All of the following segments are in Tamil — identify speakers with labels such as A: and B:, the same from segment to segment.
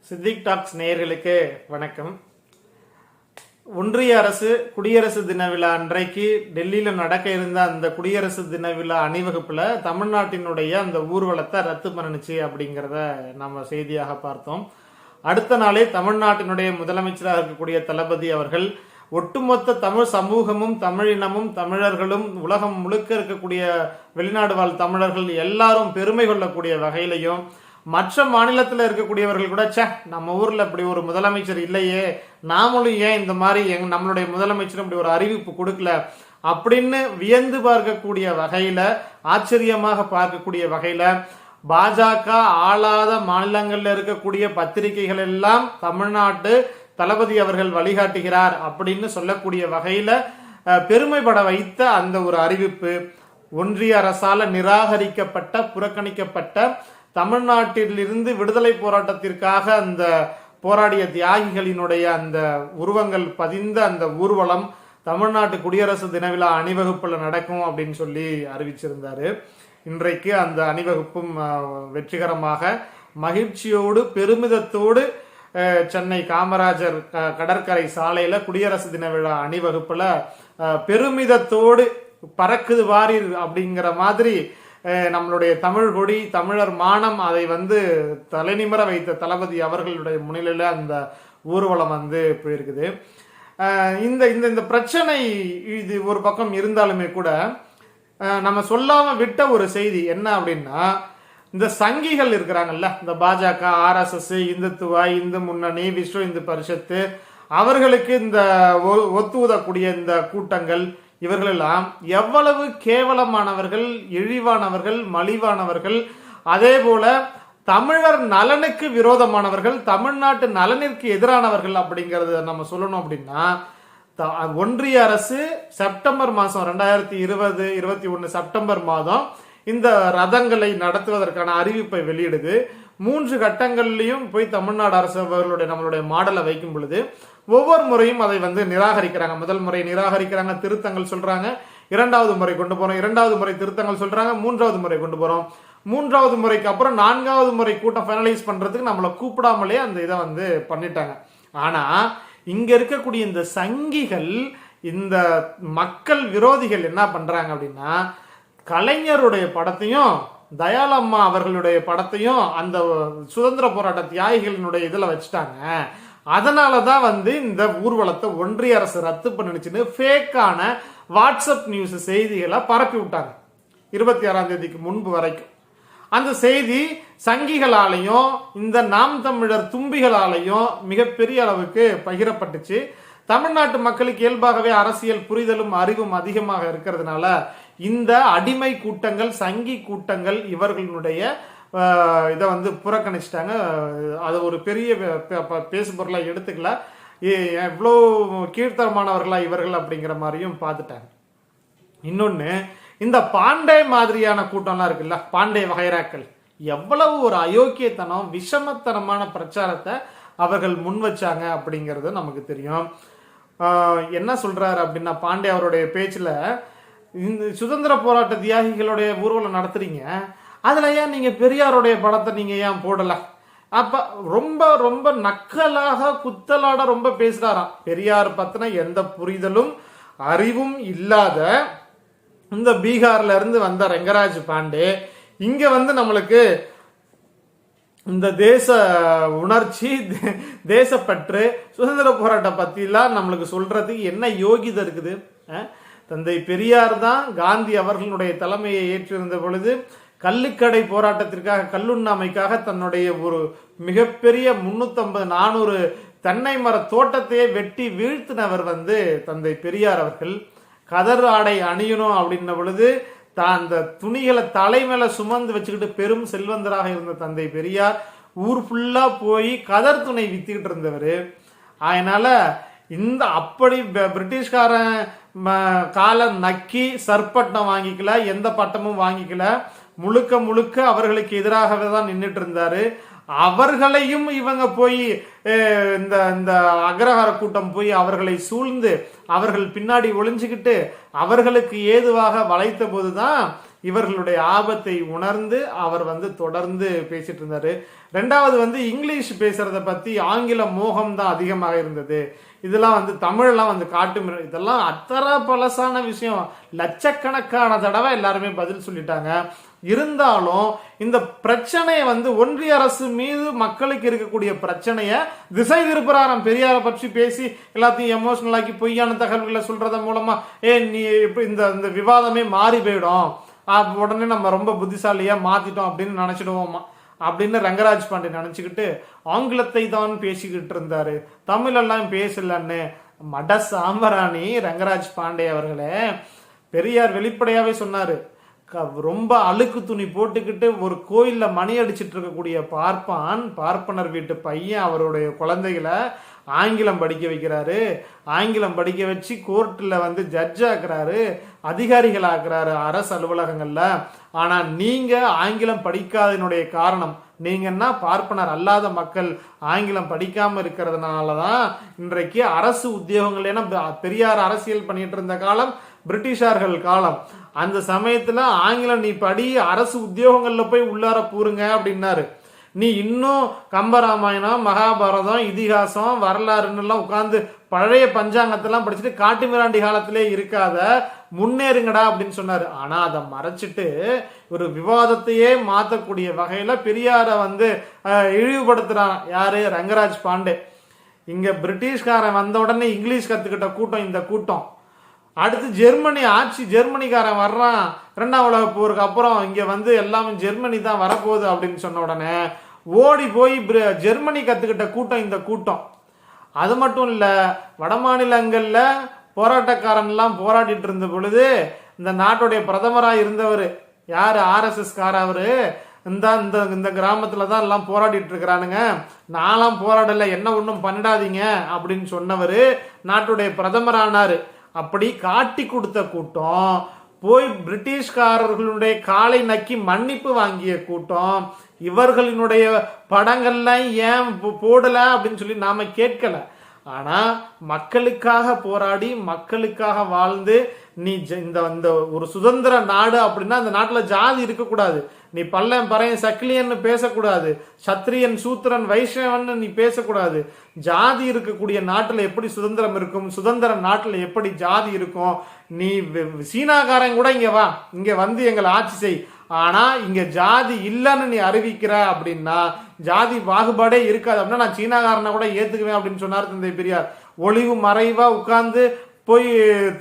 A: சித்திக் டாக்ஸ் நேயர்களுக்கு வணக்கம். ஒன்றிய அரசு குடியரசு தின விழா அன்றைக்கு டெல்லியில நடக்க இருந்த அந்த குடியரசு தின விழா அணிவகுப்புல தமிழ்நாட்டினுடைய அந்த ஊர்வலத்தை ரத்து பண்ணுச்சு அப்படிங்கிறத நம்ம செய்தியாக பார்த்தோம். அடுத்த நாளே தமிழ்நாட்டினுடைய முதலமைச்சராக இருக்கக்கூடிய தளபதி அவர்கள் ஒட்டுமொத்த தமிழ் சமூகமும் தமிழினமும் தமிழர்களும் உலகம் முழுக்க இருக்கக்கூடிய வெளிநாடு வாழ் தமிழர்கள் எல்லாரும் பெருமை கொள்ளக்கூடிய வகையிலையும் மற்ற மாநிலத்தில் இருக்கக்கூடியவர்கள் கூட நம்ம ஊர்ல இப்படி ஒரு முதலமைச்சர் இல்லையே, நாமளும் ஏன் இந்த மாதிரி நம்மளுடைய முதலமைச்சரும் இப்படி ஒரு அறிவிப்பு கொடுக்கல அப்படின்னு வியந்து பார்க்கக்கூடிய வகையில, ஆச்சரியமாக பார்க்கக்கூடிய வகையில பாஜக ஆளாத மாநிலங்கள்ல இருக்கக்கூடிய பத்திரிகைகள் எல்லாம் தமிழ்நாட்டு தளபதி அவர்கள் வழிகாட்டுகிறார் அப்படின்னு சொல்லக்கூடிய வகையில பெருமைப்பட வைத்த அந்த ஒரு அறிவிப்பு ஒன்றிய அரசால நிராகரிக்கப்பட்ட புறக்கணிக்கப்பட்ட தமிழ்நாட்டிலிருந்து விடுதலை போராட்டத்திற்காக அந்த போராடிய தியாகிகளினுடைய அந்த உருவங்கள் பதிந்த அந்த ஊர்வலம் தமிழ்நாட்டு குடியரசு தின விழா அணிவகுப்புல நடக்கும் அப்படின்னு சொல்லி அறிவிச்சிருந்தாரு. இன்றைக்கு அந்த அணிவகுப்பும் வெற்றிகரமாக மகிழ்ச்சியோடு பெருமிதத்தோடு சென்னை காமராஜர் கடற்கரை சாலையில குடியரசு தின விழா அணிவகுப்புல பெருமிதத்தோடு பறக்குது வாரீர் அப்படிங்கிற மாதிரி நம்மளுடைய தமிழ் கொடி தமிழர் மானம் அதை தலைநிமிர வைத்த தளபதி அவர்களுடைய முன்னிலையில அந்த ஊர்வலம் போயிருக்குது. இந்த இந்த இந்த பிரச்சனை இது ஒரு பக்கம் இருந்தாலுமே கூட நம்ம சொல்லாம விட்ட ஒரு செய்தி என்ன அப்படின்னா, இந்த சங்கிகள் இருக்கிறாங்கல்ல, இந்த பாஜக, RSS, இந்துத்துவா, இந்து முன்னணி, விஸ்வ இந்து பரிஷத்து, அவர்களுக்கு இந்த ஒத்து ஊதக்கூடிய இந்த கூட்டங்கள் இவர்களெல்லாம் எவ்வளவு கேவலமானவர்கள், இழிவானவர்கள், மலிவானவர்கள், அதே போல தமிழர் நலனுக்கு விரோதமானவர்கள், தமிழ்நாட்டு நலனிற்கு எதிரானவர்கள் அப்படிங்கறத நம்ம சொல்லணும். அப்படின்னா ஒன்றிய அரசு செப்டம்பர் மாதம் 2021 செப்டம்பர் மாதம் இந்த ரதங்களை நடத்துவதற்கான அறிவிப்பை வெளியிடுது. 3 கட்டங்கள்லயும் போய் தமிழ்நாடு அரசு அவர்களுடைய நம்மளுடைய மாடலை வைக்கும் பொழுது ஒவ்வொரு முறையும் அதை நிராகரிக்கிறாங்க. முதல் முறை நிராகரிக்கிறாங்க, திருத்தங்கள் சொல்றாங்க. 2வது முறை கொண்டு போறோம், 2வது முறை திருத்தங்கள் சொல்றாங்க, 3வது முறை கொண்டு போறோம். 3வது முறைக்கு அப்புறம் 4வது முறை கூட்டம் ஃபைனலைஸ் பண்றதுக்கு நம்மளை கூப்பிடாமலே அந்த இதை பண்ணிட்டாங்க. ஆனா இங்க இருக்கக்கூடிய இந்த சங்கிகள், இந்த மக்கள் விரோதிகள் என்ன பண்றாங்க அப்படின்னா, கலைஞருடைய படத்தையும் தயாளம்மா அவர்களுடைய படத்தையும் அந்த சுதந்திர போராட்ட தியாகிகளினுடைய இதுல வச்சுட்டாங்க. அதனாலதான் இந்த ஊர்வலத்தை ஒன்றிய அரசு ரத்து பண்ணிடுச்சுன்னு ஃபேக்கான வாட்ஸ்அப் நியூஸ் செய்திகளை பரப்பி விட்டாங்க 26ஆம் தேதிக்கு முன்பு வரைக்கும். அந்த செய்தி சங்கிகளாலையும் இந்த நாம் தமிழர் தும்பிகளாலையும் மிகப்பெரிய அளவுக்கு பகிரப்பட்டுச்சு. தமிழ்நாட்டு மக்களுக்கு இயல்பாகவே அரசியல் புரிதலும் அறிவும் அதிகமாக இருக்கிறதுனால இந்த அடிமை கூட்டங்கள், சங்கி கூட்டங்கள் இவர்களுடைய இதை புறக்கணிச்சிட்டாங்க. அது ஒரு பெரிய பேசு பொருளா எடுத்துக்கல. எவ்வளோ கீழ்த்தரமானவர்களா இவர்கள் அப்படிங்கிற மாதிரியும் பார்த்துட்டாங்க. இன்னொன்னு, இந்த பாண்டே மாதிரியான கூட்டம்லாம் இருக்குல்ல, பாண்டே வகைராக்கள், எவ்வளவு ஒரு அயோக்கியத்தனம், விஷமத்தனமான பிரச்சாரத்தை அவர்கள் முன் வச்சாங்க அப்படிங்கிறது நமக்கு தெரியும். என்ன சொல்றாரு அப்படின்னா, பாண்டே அவருடைய பேச்சுல, இந்த சுதந்திர போராட்ட தியாகிகளுடைய ஊர்வலம் நடத்துறீங்க, அதுல ஏன் நீங்க பெரியாருடைய படத்தை நீங்க ஏன் போடல? அப்ப ரொம்ப ரொம்ப நக்கலாக குத்தலாட ரொம்ப பேசுறாராம். பெரியார் பத்தின எந்த புரிதலும் அறிவும் இல்லாத இந்த பீகார்ல இருந்து வந்த ரெங்கராஜ் பாண்டே இங்க நம்மளுக்கு இந்த தேச உணர்ச்சி, தேசப்பற்று, சுதந்திர போராட்ட பத்திலாம் நம்மளுக்கு சொல்றதுக்கு என்ன யோகிதை இருக்குது? தந்தை பெரியார் தான் காந்தி அவர்களுடைய தலைமையை ஏற்றிருந்த பொழுது கள்ளுக்கடை போராட்டத்திற்காக, கல்லுண்ணாமைக்காக தன்னுடைய ஒரு மிகப்பெரிய 350-400 தென்னை மர தோட்டத்தையே வெட்டி வீழ்த்தினவர் தந்தை பெரியார் அவர்கள். கதர் ஆடை அணியணும் அப்படின்ன பொழுது அந்த துணிகளை தலைமையில சுமந்து வச்சுக்கிட்டு பெரும் செல்வந்தராக இருந்த தந்தை பெரியார் ஊர் ஃபுல்லா போய் கதர் துணை வித்துக்கிட்டு இருந்தவர். அதனால இந்த அப்படி பிரிட்டிஷ்காரன் காலம் நக்கி சர்பட்டம் வாங்கிக்கல, எந்த பட்டமும் வாங்கிக்கல, முழுக்க முழுக்க அவர்களுக்கு எதிராகவே தான் நின்றுட்டு இருந்தாரு. அவர்களையும் இவங்க போய் இந்த இந்த அக்ரஹார கூட்டம் போய் அவர்களை சூழ்ந்து அவர்கள் பின்னாடி ஒளிஞ்சுக்கிட்டு அவர்களுக்கு ஏதுவாக வளைத்த போதுதான் இவர்களுடைய ஆபத்தை உணர்ந்து அவர் தொடர்ந்து பேசிட்டு இருந்தாரு. ரெண்டாவது இங்கிலீஷ் பேசுறத பத்தி ஆங்கில மோகம் தான் அதிகமாக இருந்தது. இதெல்லாம் தமிழ்லாம் காட்டு இதெல்லாம் அத்தர பழசான விஷயம். லட்சக்கணக்கான தடவை எல்லாருமே பதில் சொல்லிட்டாங்க. இருந்தாலும் இந்த பிரச்சனையை ஒன்றிய அரசு மீது மக்களுக்கு இருக்கக்கூடிய பிரச்சனைய திசை திருப்புறாராம். பெரியாரை பற்றி பேசி எல்லாத்தையும் எமோஷனல் ஆக்கி பொய்யான தகவல்களை சொல்றத மூலமா நீ இந்த விவாதமே மாறி போயிடும், உடனே நம்ம ரொம்ப புத்திசாலியா மாத்திட்டோம் அப்படின்னு நினைச்சிடுவோமா அப்படின்னு ரங்கராஜ் பாண்டே நினைச்சுக்கிட்டு ஆங்கிலத்தை தான் பேசிக்கிட்டு இருந்தாரு, தமிழெல்லாம் பேசலன்னு. மட சாம்பராணி ரங்கராஜ் பாண்டே அவர்களே, பெரியார் வெளிப்படையாவே சொன்னாரு, ரொம்ப அழுக்கு துணி போட்டுக்கிட்டு ஒரு கோயில்ல மணி அடிச்சிட்டு இருக்கக்கூடிய பார்ப்பனர் வீட்டு பையன் அவருடைய குழந்தைகளை ஆங்கிலம் படிக்க வைக்கிறாரு. ஆங்கிலம் படிக்க வச்சு கோர்ட்ல ஜட்ஜ் ஆக்குறாரு, அதிகாரிகள் ஆக்குறாரு அரசு அலுவலகங்கள்ல. ஆனா நீங்க ஆங்கிலம் படிக்காதனுடைய காரணம், நீங்கன்னா பார்ப்பனர் அல்லாத மக்கள் ஆங்கிலம் படிக்காம இருக்கிறதுனாலதான் இன்றைக்கு அரசு உத்தியோகங்கள். ஏன்னா பெரியார் அரசியல் பண்ணிட்டு இருந்த காலம் பிரிட்டிஷார்கள் காலம். அந்த சமயத்துல ஆங்கிலம் நீ படி, அரசு உத்தியோகங்கள்ல போய் உள்ளார பூருங்க அப்படின்னாரு. நீ இன்னும் கம்பராமாயணம், மகாபாரதம், இதிகாசம், வரலாறுன்னு எல்லாம் உட்கார்ந்து பழைய பஞ்சாங்கத்தெல்லாம் படிச்சுட்டு காட்டு மிராண்டி காலத்திலே இருக்காத, முன்னேறுங்கடா அப்படின்னு சொன்னாரு. ஆனா அதை மறைச்சிட்டு ஒரு விவாதத்தையே மாத்தக்கூடிய வகையில பெரியார இழிவுபடுத்துறான். யாரு? ரங்கராஜ் பாண்டே. இங்க பிரிட்டிஷ்காரன் வந்த உடனே இங்கிலீஷ் கத்துக்கிட்ட கூட்டம் இந்த கூட்டம். அடுத்து ஜெர்மனி ஆட்சி, ஜெர்மனிக்காரன் வர்றான். 2ஆம் உலக போருக்கு அப்புறம் இங்க எல்லாமே ஜெர்மனி தான் வரப்போகுது அப்படின்னு சொன்ன உடனே ஓடி போய் ஜெர்மனி கத்துக்கிட்ட கூட்டம் இந்த கூட்டம். அது மட்டும் இல்ல, வட மாநிலங்கள்ல போராட்டக்காரன் எல்லாம் போராடிட்டு இருந்த பொழுது இந்த நாட்டுடைய பிரதமராக இருந்தவர் யாரு? RSS கார அவரு. இந்த கிராமத்துல தான் எல்லாம் போராடிட்டு இருக்கிறானுங்க, நான்லாம் போராடல, என்ன ஒண்ணும் பண்ணிடாதீங்க அப்படின்னு சொன்னவரு நாட்டுடைய பிரதமரானாரு. அப்படி காட்டி கொடுத்த கூட்டம் போய் பிரிட்டிஷ்காரர்களுடைய காலை நக்கி மன்னிப்பு வாங்கிய கூட்டம். இவர்களினுடைய படங்கள்லாம் ஏன் போடல அப்படின்னு சொல்லி நாம கேட்கல. ஆனா மக்களுக்காக போராடி மக்களுக்காக வாழ்ந்து நீ இந்த ஒரு சுதந்திர நாடு அப்படின்னா அந்த நாட்டுல ஜாதி இருக்கக்கூடாது. நீ பல்லன் பறையன் சக்கிலியன்னு பேசக்கூடாது, சத்திரியன் சூத்திரன் வைஷ்ணவன் நீ பேசக்கூடாது. ஜாதி இருக்கக்கூடிய நாட்டுல எப்படி சுதந்திரம் இருக்கும்? சுதந்திர நாட்டுல எப்படி ஜாதி இருக்கும்? நீ சீனாக்காரன் கூட இங்க வா, இங்க எங்களை ஆட்சி செய், ஆனா இங்க ஜாதி இல்லைன்னு நீ அறிவிக்கிற அப்படின்னா ஜாதி பாகுபாடே இருக்காது அப்படின்னா நான் சீனாக்காரனை கூட ஏத்துக்குவேன் அப்படின்னு சொன்னார் தந்தை பெரியார். ஒளிவு மறைவா உட்கார்ந்து போய்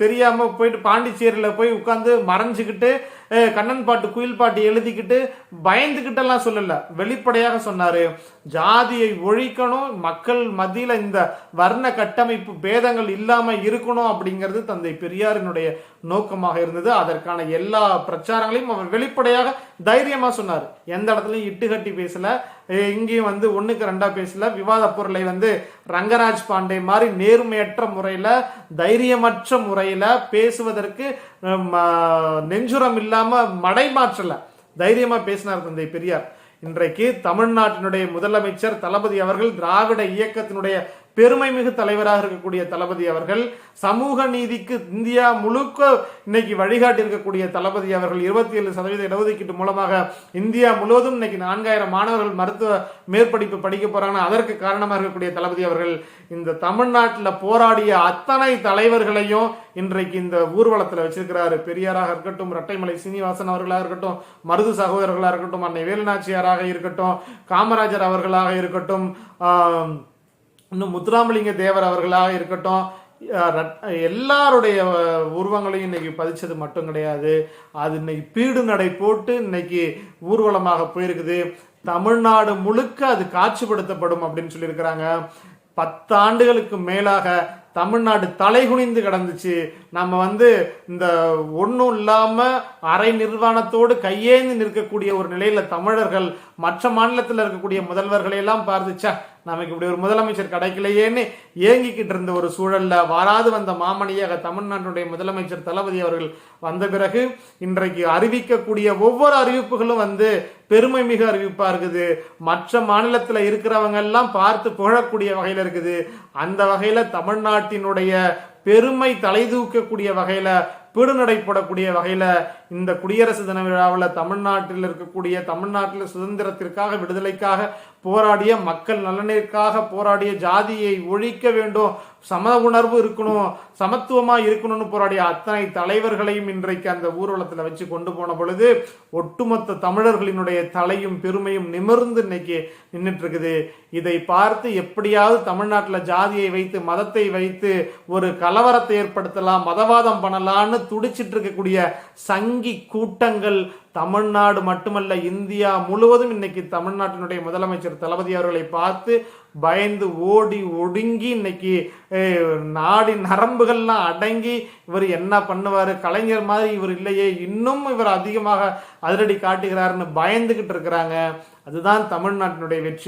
A: தெரியாம போயிட்டு பாண்டிச்சேரியில போய் உட்கார்ந்து மறைஞ்சுக்கிட்டு கண்ணன் பாட்டு குயில் பாட்டு எழுதிக்கிட்டு பயந்துகிட்டெல்லாம் சொல்லல, வெளிப்படையாக சொன்னாரு. ஜாதியை ஒழிக்கணும், மக்கள் மத்தியில இந்த வர்ண கட்டமைப்பு பேதங்கள் இல்லாம இருக்கணும் அப்படிங்கிறது தந்தை பெரியாரினுடைய நோக்கமாக இருந்தது. அதற்கான எல்லா பிரச்சாரங்களையும் அவர் வெளிப்படையாக தைரியமா சொன்னார். எந்த இடத்துலயும் இட்டுக்கட்டி பேசல, இங்கேயும் 1க்கு 2 பேசல. விவாத பொருளை ரங்கராஜ் பாண்டே மாதிரி நேர்மையற்ற முறையில தைரியமற்ற முறையில பேசுவதற்கு நெஞ்சுரம் இல்லாம மடைமாற்றல, தைரியமா பேசினார் தந்தை பெரியார். இன்றைக்கு தமிழ்நாட்டினுடைய முதலமைச்சர் தளபதி அவர்கள், திராவிட இயக்கத்தினுடைய பெருமை மிகு தலைவராக இருக்கக்கூடிய தளபதி அவர்கள், சமூக நீதிக்கு இந்தியா முழுக்க இன்னைக்கு வழிகாட்டி இருக்கக்கூடிய தளபதி அவர்கள் 27% இடஒதுக்கீட்டு மூலமாக இந்தியா முழுவதும் இன்னைக்கு 4000 மாணவர்கள் மருத்துவ மேற்படிப்பு படிக்க போறாங்க. அதற்கு காரணமாக இருக்கக்கூடிய தளபதி அவர்கள் இந்த தமிழ்நாட்டில் போராடிய அத்தனை தலைவர்களையும் இன்றைக்கு இந்த ஊர்வலத்தில் வச்சிருக்கிறாரு. பெரியாராக இருக்கட்டும், இரட்டைமலை சீனிவாசன் அவர்களாக இருக்கட்டும், மருது சகோதரர்களாக இருக்கட்டும், அன்னை வேலுநாச்சியாராக இருக்கட்டும், காமராஜர் அவர்களாக இருக்கட்டும், இன்னும் முத்துராமலிங்க தேவர் அவர்களாக இருக்கட்டும், எல்லாருடைய உருவங்களையும் இன்னைக்கு பதிச்சது மட்டும் கிடையாது, அது இன்னைக்கு பீடு நடை போட்டு இன்னைக்கு ஊர்வலமாக போயிருக்குது. தமிழ்நாடு முழுக்க அது காட்சிப்படுத்தப்படும் அப்படின்னு சொல்லியிருக்கிறாங்க. 10 ஆண்டுகளுக்கு மேலாக தமிழ்நாடு தலைகுனிந்து கிடந்துச்சு. நம்ம இந்த ஒன்றும் இல்லாம அரை நிர்வாணத்தோடு கையேந்து நிற்கக்கூடிய ஒரு நிலையில தமிழர்கள் மற்ற மாநிலத்தில் இருக்கக்கூடிய முதல்வர்களை எல்லாம் பார்த்துச்சா நமக்கு இப்படி ஒரு முதலமைச்சர் கிடைக்கலையேன்னு ஏங்கிக்கிட்டு இருந்த ஒரு சூழல்ல வாராது வந்த மாமணியாக தமிழ்நாட்டுடைய முதலமைச்சர் தளபதி அவர்கள் வந்த பிறகு இன்றைக்கு அறிவிக்கக்கூடிய ஒவ்வொரு அறிவிப்புகளும் பெருமை மிகு அறிவிப்பா இருக்குது. மற்ற மாநிலத்தில் இருக்கிறவங்க எல்லாம் பார்த்து புகழக்கூடிய வகையில இருக்குது. அந்த வகையில தமிழ்நாட்டினுடைய பெருமை தலை தூக்கக்கூடிய வகையில, பீடுநடை போடக்கூடிய வகையில இந்த குடியரசு தின விழாவில் தமிழ்நாட்டில் இருக்கக்கூடிய தமிழ்நாட்டில் சுதந்திரத்திற்காக விடுதலைக்காக போராடிய மக்கள் நலனிற்காக போராடிய ஜாதியை ஒழிக்க வேண்டும், சம உணர்வு இருக்கணும், சமத்துவமா இருக்கணும்னு போராடிய அத்தனை தலைவர்களையும் இன்றைக்கு அந்த ஊர்வலத்தில் வச்சு கொண்டு போன பொழுது ஒட்டுமொத்த தமிழர்களினுடைய தலையும் பெருமையும் நிமிர்ந்து இன்னைக்கு நின்றுட்டு இருக்குது. இதை பார்த்து எப்படியாவது தமிழ்நாட்டில் ஜாதியை வைத்து மதத்தை வைத்து ஒரு கலவரத்தை ஏற்படுத்தலாம், மதவாதம் பண்ணலான்னு துடிச்சிட்டு இருக்கக்கூடிய சங்கி கூட்டங்கள் தமிழ்நாடு மட்டுமல்ல இந்தியா முழுவதும் இன்னைக்கு தமிழ்நாட்டினுடைய முதலமைச்சர் தளபதி அவர்களை பார்த்து பயந்து ஓடி ஒடுங்கி இன்னைக்கு நாடி நரம்புகள்லாம் அடங்கி இவர் என்ன பண்ணுவாரு, கலைஞர் மாதிரி இவர் இல்லையே, இன்னும் இவர் அதிகமாக அதிரடி காட்டுகிறாருன்னு பயந்துகிட்டு இருக்கிறாங்க. அதுதான் தமிழ்நாட்டினுடைய வெற்றி.